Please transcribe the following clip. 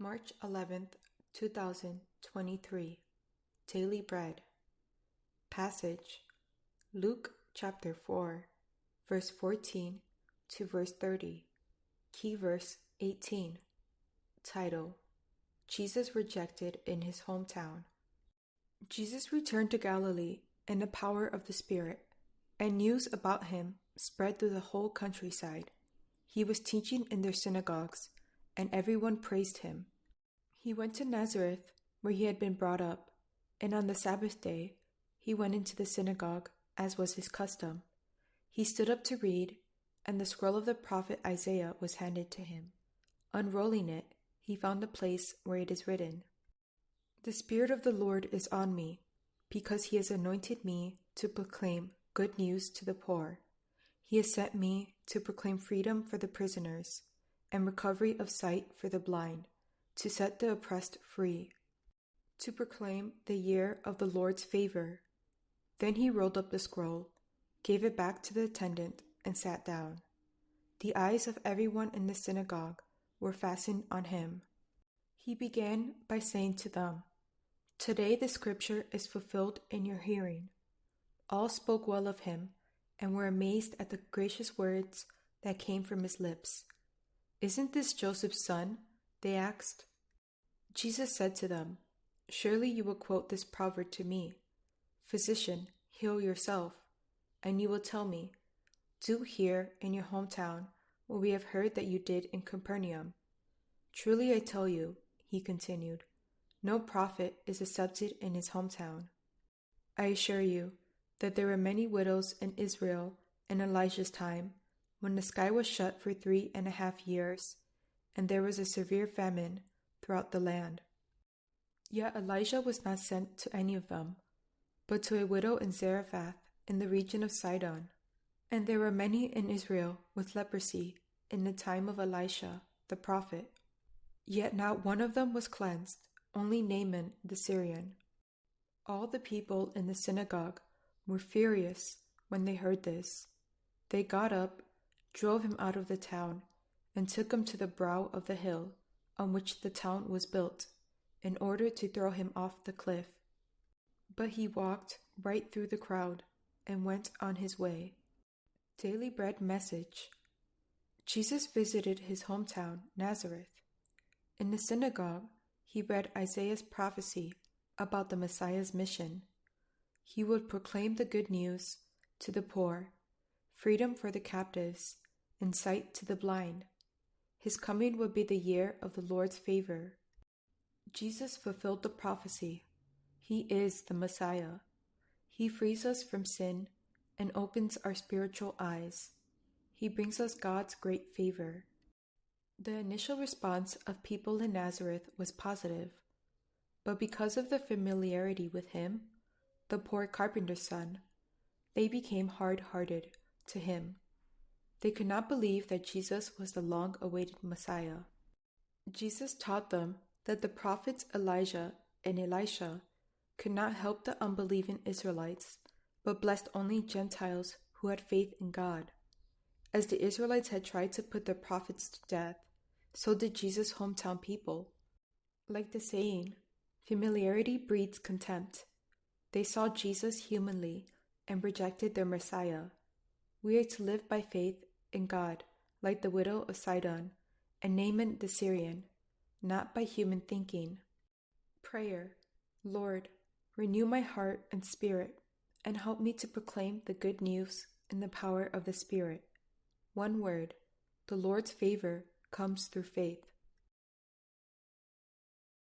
March 11th, 2023. Daily Bread. Passage: Luke chapter 4, verse 14 to verse 30. Key verse 18. Title: Jesus rejected in his hometown. Jesus returned to Galilee in the power of the Spirit, and news about him spread through the whole countryside. He was teaching in their synagogues, and everyone praised him. He went to Nazareth, where he had been brought up, and on the Sabbath day he went into the synagogue, as was his custom. He stood up to read, and the scroll of the prophet Isaiah was handed to him. Unrolling it, he found the place where it is written, "The Spirit of the Lord is on me, because he has anointed me to proclaim good news to the poor. He has sent me to proclaim freedom for the prisoners, and recovery of sight for the blind, to set the oppressed free, to proclaim the year of the Lord's favor." Then he rolled up the scroll, gave it back to the attendant, and sat down. The eyes of everyone in the synagogue were fastened on him. He began by saying to them, "Today the scripture is fulfilled in your hearing." All spoke well of him, and were amazed at the gracious words that came from his lips. "Isn't this Joseph's son?" they asked. Jesus said to them, "Surely you will quote this proverb to me, 'Physician, heal yourself,' and you will tell me, 'Do here in your hometown what we have heard that you did in Capernaum.' Truly I tell you," he continued, "no prophet is accepted in his hometown. I assure you that there were many widows in Israel in Elijah's time, when the sky was shut for 3.5 years, and there was a severe famine throughout the land. Yet Elijah was not sent to any of them, but to a widow in Zarephath in the region of Sidon. And there were many in Israel with leprosy in the time of Elisha the prophet. Yet not one of them was cleansed, only Naaman the Syrian." All the people in the synagogue were furious when they heard this. They got up, drove him out of the town, and took him to the brow of the hill on which the town was built, in order to throw him off the cliff. But he walked right through the crowd and went on his way. Daily Bread Message. Jesus visited his hometown, Nazareth. In the synagogue, he read Isaiah's prophecy about the Messiah's mission. He would proclaim the good news to the poor, freedom for the captives, and sight to the blind. His coming would be the year of the Lord's favor. Jesus fulfilled the prophecy. He is the Messiah. He frees us from sin and opens our spiritual eyes. He brings us God's great favor. The initial response of people in Nazareth was positive, but because of the familiarity with him, the poor carpenter's son, they became hard-hearted to him. They could not believe that Jesus was the long-awaited Messiah. Jesus taught them that the prophets Elijah and Elisha could not help the unbelieving Israelites, but blessed only Gentiles who had faith in God. As the Israelites had tried to put the prophets to death, so did Jesus' hometown people. Like the saying, familiarity breeds contempt. They saw Jesus humanly and rejected their Messiah. We are to live by faith in God, like the widow of Sidon and Naaman the Syrian, not by human thinking. Prayer. Lord, renew my heart and spirit, and help me to proclaim the good news in the power of the Spirit. One word: the Lord's favor comes through faith.